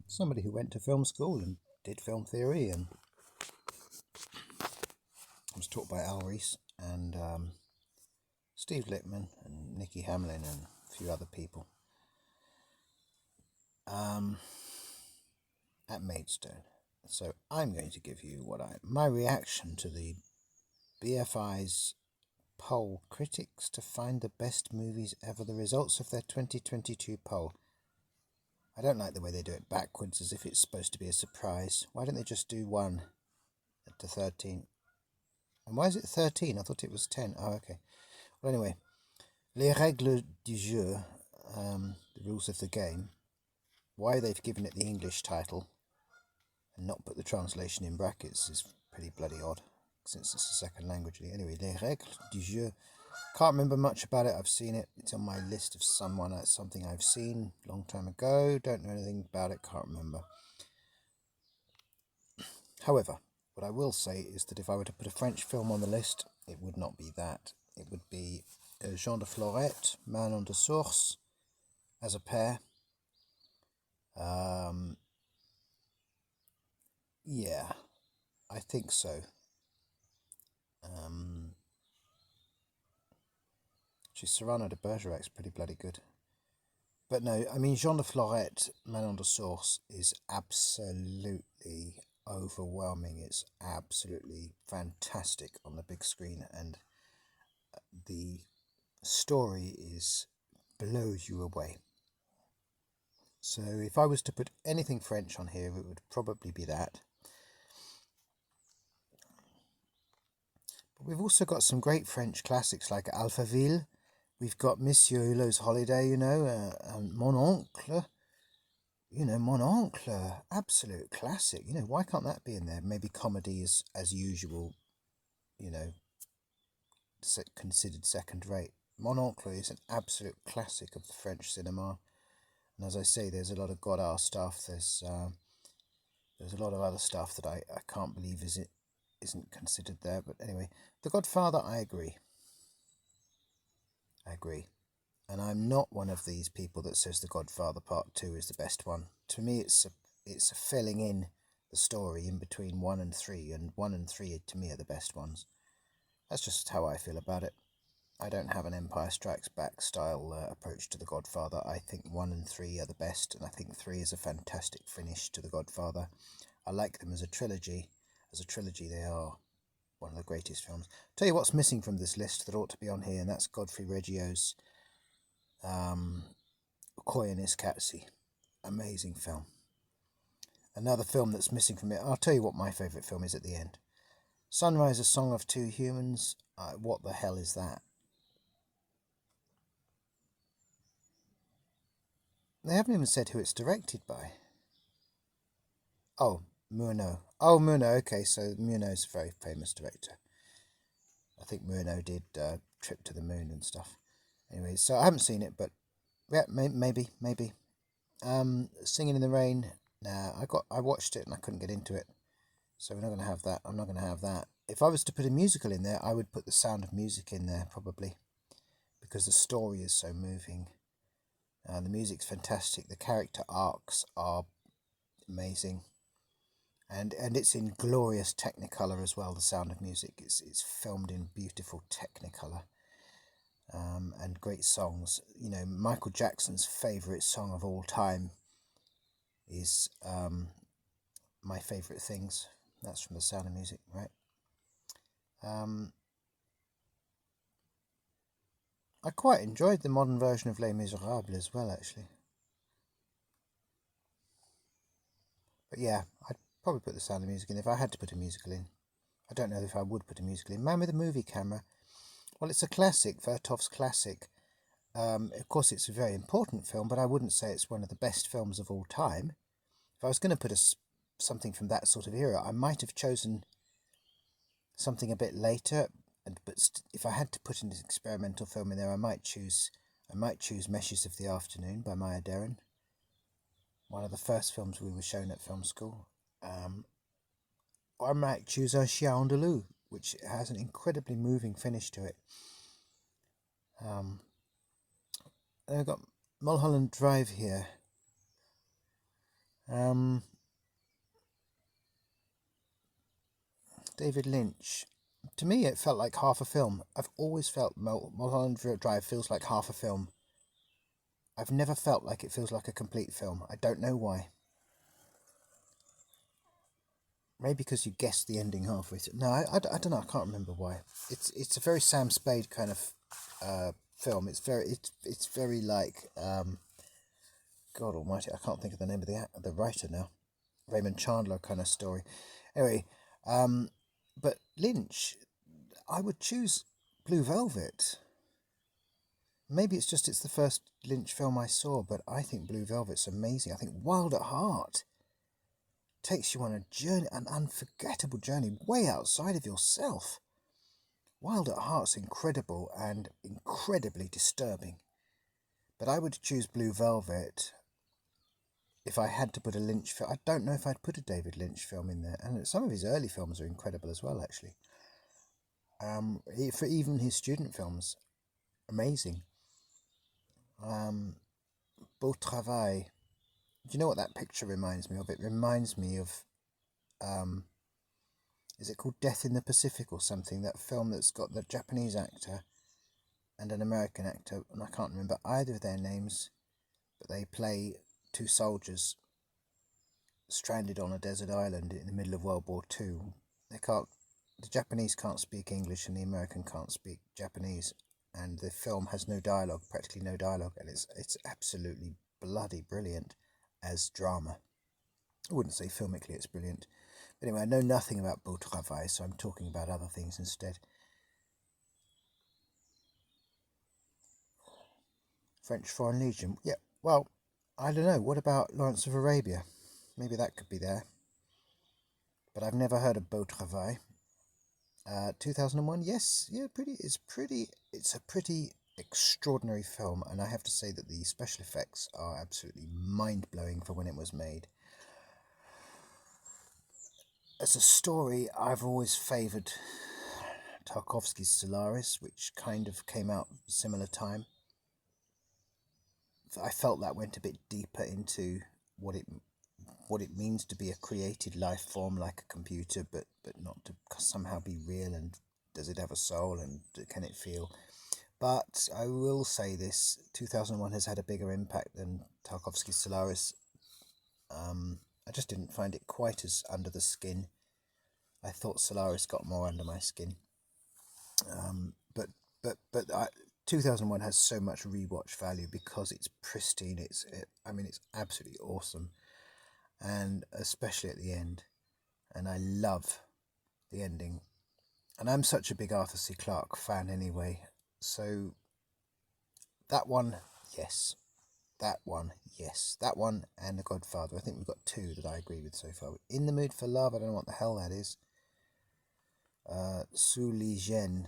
somebody who went to film school and did film theory, and was taught by Al Reese and Steve Lippman and Nikki Hamlin and a few other people at Maidstone. So I'm going to give you my reaction to the BFI's poll critics to find the best movies ever, the results of their 2022 poll. I don't like the way they do it backwards, as if it's supposed to be a surprise. Why don't they just do 1 to 13? And why is it 13? I thought it was 10. Oh, okay. Well, anyway, Les règles du jeu, the rules of the game. Why they've given it the English title and not put the translation in brackets is pretty bloody odd, since it's a second language. Anyway, Les règles du jeu. Can't remember much about it. I've seen it. It's on my list of something I've seen a long time ago. Don't know anything about it. Can't remember. However, what I will say is that if I were to put a French film on the list, it would not be that. It would be Jean de Florette, Manon de Source, as a pair. Yeah, I think so. Cyrano de Bergerac's pretty bloody good. But no, I mean, Jean de Florette, Manon de Source is absolutely overwhelming. It's absolutely fantastic on the big screen, and the story blows you away. So if I was to put anything French on here, it would probably be that. But we've also got some great French classics like Alphaville. We've got Monsieur Hulot's Holiday, and Mon Oncle. Mon Oncle, absolute classic. Why can't that be in there? Maybe comedy is, as usual, considered second rate. Mon Oncle is an absolute classic of the French cinema. And as I say, there's a lot of Godard stuff. There's a lot of other stuff that I can't believe isn't considered there. But anyway, The Godfather, I agree. And I'm not one of these people that says The Godfather Part 2 is the best one. To me, it's a filling in the story in between 1 and 3, and 1 and 3 to me are the best ones. That's just how I feel about it. I don't have an Empire Strikes Back style approach to The Godfather. I think 1 and 3 are the best, and I think 3 is a fantastic finish to The Godfather. I like them as a trilogy. As a trilogy, they are one of the greatest films. Tell you what's missing from this list that ought to be on here, and that's Godfrey Reggio's Koyanis Katsi. Amazing film. Another film that's missing from it, I'll tell you what my favourite film is at the end. Sunrise, A Song of Two Humans. What the hell is that? They haven't even said who it's directed by. Oh, Murnau. Oh, Murnau, okay, so Murnau's a very famous director. I think Murnau did Trip to the Moon and stuff. Anyway, so I haven't seen it, but yeah, maybe. Singing in the Rain. Nah, I watched it and I couldn't get into it. So we're not going to have that. I'm not going to have that. If I was to put a musical in there, I would put The Sound of Music in there, probably. Because the story is so moving. The music's fantastic. The character arcs are amazing. And it's in glorious Technicolor as well, The Sound of Music. It's filmed in beautiful Technicolor. And great songs. Michael Jackson's favourite song of all time is My Favourite Things. That's from The Sound of Music, right? I quite enjoyed the modern version of Les Miserables as well, actually. But yeah, I'd probably put The Sound of Music in if I had to put a musical in. I don't know if I would put a musical in. Man with a Movie Camera. Well, it's a classic, Vertov's classic. Of course, it's a very important film, but I wouldn't say it's one of the best films of all time. If I was going to put something from that sort of era, I might have chosen something a bit later. But if I had to put an experimental film in there, I might choose Meshes of the Afternoon by Maya Deren. One of the first films we were shown at film school. Or I might choose Un Chien Andalou, which has an incredibly moving finish to it. I've got Mulholland Drive here. David Lynch. To me, it felt like half a film. I've always felt Mulholland Drive feels like half a film. I've never felt like it feels like a complete film. I don't know why. Maybe because you guessed the ending halfway through. No, I don't know. I can't remember why. It's a very Sam Spade kind of film. It's very like God Almighty. I can't think of the name of the writer now. Raymond Chandler kind of story. Anyway, but Lynch, I would choose Blue Velvet. Maybe it's the first Lynch film I saw, but I think Blue Velvet's amazing. I think Wild at Heart takes you on a journey, an unforgettable journey, way outside of yourself. Wild at Heart's incredible and incredibly disturbing. But I would choose Blue Velvet if I had to put a Lynch film. I don't know if I'd put a David Lynch film in there. And some of his early films are incredible as well, actually. For even his student films, amazing. Beau Travail. Do you know what that picture reminds me of? It reminds me of, is it called Death in the Pacific or something? That film that's got the Japanese actor and an American actor, and I can't remember either of their names, but they play two soldiers stranded on a desert island in the middle of World War II. The Japanese can't speak English and the American can't speak Japanese, and the film has no dialogue, practically no dialogue, and it's absolutely bloody brilliant as drama. I wouldn't say filmically it's brilliant. But anyway, I know nothing about Beau Travail, so I'm talking about other things instead. French Foreign Legion. Yeah, well, I don't know. What about Lawrence of Arabia? Maybe that could be there. But I've never heard of Beau Travail. 2001, yes, yeah, it's a pretty extraordinary film, and I have to say that the special effects are absolutely mind-blowing for when it was made. As a story, I've always favoured Tarkovsky's Solaris, which kind of came out similar time. I felt that went a bit deeper into what it means to be a created life form like a computer, but not to somehow be real, and does it have a soul, and can it feel? But I will say this, 2001 has had a bigger impact than Tarkovsky's Solaris. I just didn't find it quite as under the skin. I thought Solaris got more under my skin. But 2001 has so much rewatch value because it's pristine. It's absolutely awesome, and especially at the end. And I love the ending. And I'm such a big Arthur C. Clarke fan anyway. So that one, yes. That one, yes. That one and The Godfather. I think we've got two that I agree with so far. In the Mood for Love, I don't know what the hell that is. Su Li Zhen,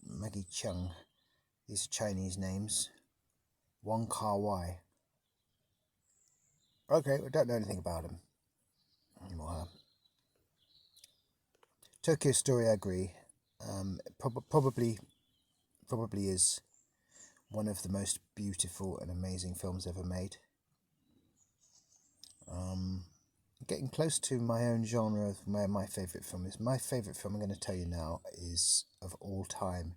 Maggie Cheung. These are Chinese names. Wong Kar-wai. Okay, we don't know anything about him anymore. Tokyo Story, I agree. Probably is one of the most beautiful and amazing films ever made. Getting close to my own genre of where my favourite film is. My favourite film, I'm going to tell you now, is of all time,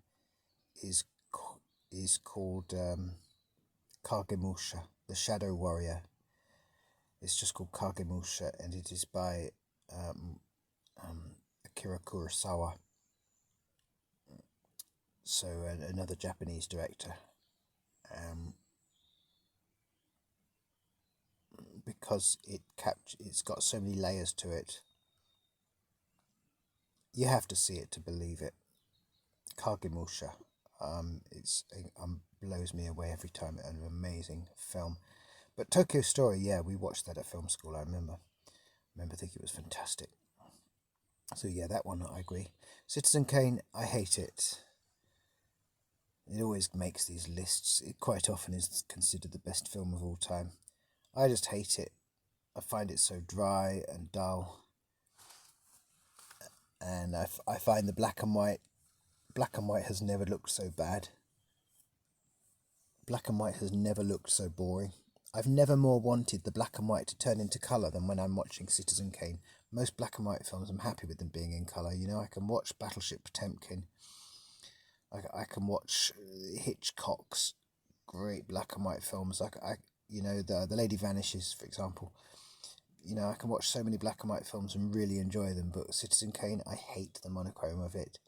is called Kagemusha, The Shadow Warrior. It's just called Kagemusha, and it is by Akira Kurosawa. So another Japanese director. Because it's got so many layers to it. You have to see it to believe it. Kagemusha. Blows me away every time. An amazing film. But Tokyo Story, yeah, we watched that at film school. I remember thinking it was fantastic. So yeah, that one I agree. Citizen Kane, I hate it. It always makes these lists. It quite often is considered the best film of all time. I just hate it. I find it so dry and dull. And I find the black and white has never looked so bad. Black and white has never looked so boring. I've never more wanted the black and white to turn into colour than when I'm watching Citizen Kane. Most black and white films, I'm happy with them being in colour. You know, I can watch Battleship Potemkin. I can watch Hitchcock's great black and white films. You know, the Lady Vanishes, for example. You know, I can watch so many black and white films and really enjoy them. But Citizen Kane, I hate the monochrome of it.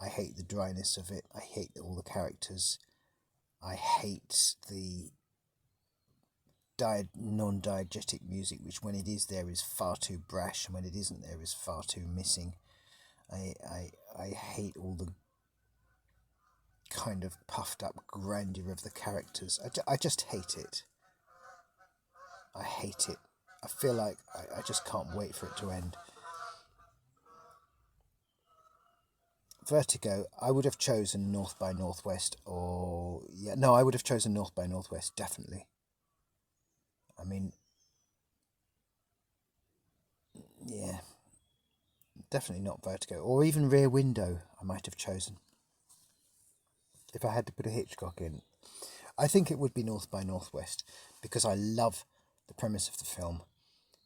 I hate the dryness of it. I hate all the characters. I hate the non-diegetic music, which when it is there is far too brash, and when it isn't there is far too missing. I hate all the kind of puffed up grandeur of the characters. I just hate it. I hate it. I feel like I just can't wait for it to end. Vertigo, I would have chosen North by Northwest, I would have chosen North by Northwest, definitely. I mean, yeah, definitely not Vertigo. Or even Rear Window, I might have chosen. If I had to put a Hitchcock in. I think it would be North by Northwest, because I love the premise of the film.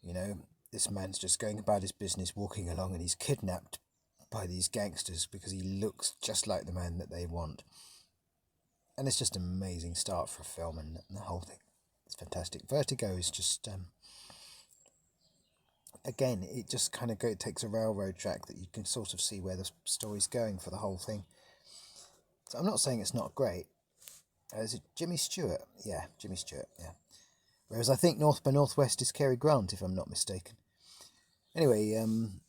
You know, this man's just going about his business, walking along, and he's kidnapped by these gangsters because he looks just like the man that they want. And it's just an amazing start for a film, and the whole thing. It's fantastic. Vertigo is just... again, it just kind of takes a railroad track that you can sort of see where the story's going for the whole thing. So I'm not saying it's not great. Is it Jimmy Stewart? Yeah, Jimmy Stewart, yeah. Whereas I think North by Northwest is Cary Grant, if I'm not mistaken. Anyway, I'm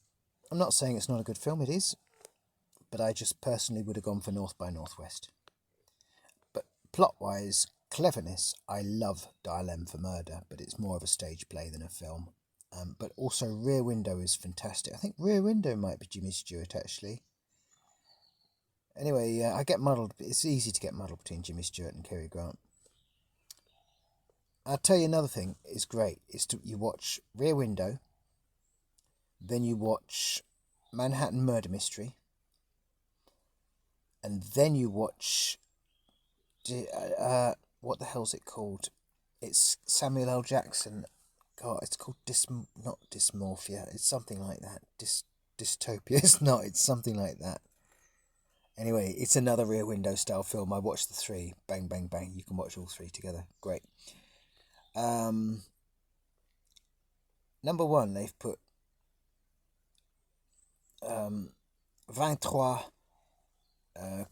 not saying it's not a good film, it is. But I just personally would have gone for North by Northwest. But plot-wise, cleverness, I love Dial M for Murder, but it's more of a stage play than a film. But also Rear Window is fantastic. I think Rear Window might be Jimmy Stewart, actually. Anyway, I get muddled. It's easy to get muddled between Jimmy Stewart and Cary Grant. I'll tell you another thing is great. You watch Rear Window, then you watch Manhattan Murder Mystery, and then you watch... what the hell's it called? It's Samuel L. Jackson. God, it's called not Dysmorphia. It's something like that. Dystopia. It's not. It's something like that. Anyway, it's another Rear Window style film. I watched the three. Bang, bang, bang. You can watch all three together. Great. Number one, they've put 23. I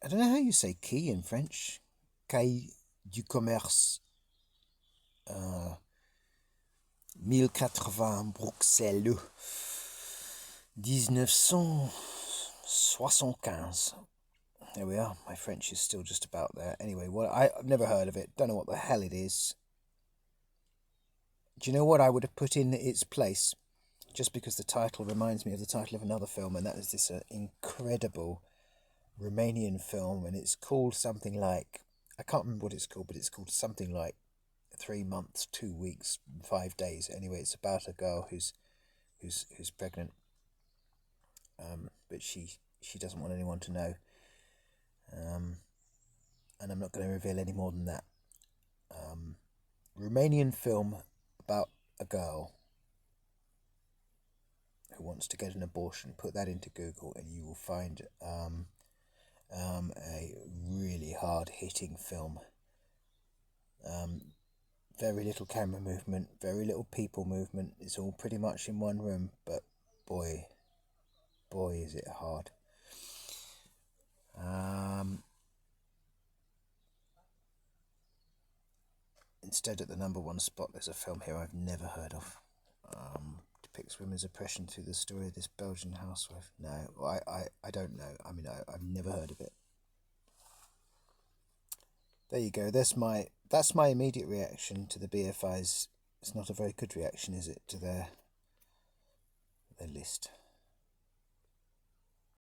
don't know how you say quai in French. Quai du commerce. 1080 Bruxelles. 1975. There we are. My French is still just about there. Anyway, I've never heard of it. Don't know what the hell it is. Do you know what I would have put in its place? Just because the title reminds me of the title of another film, and that is this incredible Romanian film, and it's called something like... I can't remember what it's called, but it's called something like 3 months, 2 weeks, 5 days. Anyway, it's about a girl who's pregnant, but she doesn't want anyone to know, and I'm not going to reveal any more than that. Romanian film about a girl who wants to get an abortion. Put that into Google and you will find a really hard-hitting film. Very little camera movement, very little people movement. It's all pretty much in one room, but boy is it hard. Instead, at the number one spot, there's a film here I've never heard of. Depicts women's oppression through the story of this Belgian housewife. No, I don't know. I mean, I've never heard of it. There you go. That's my immediate reaction to the BFI's. It's not a very good reaction, is it, to their list?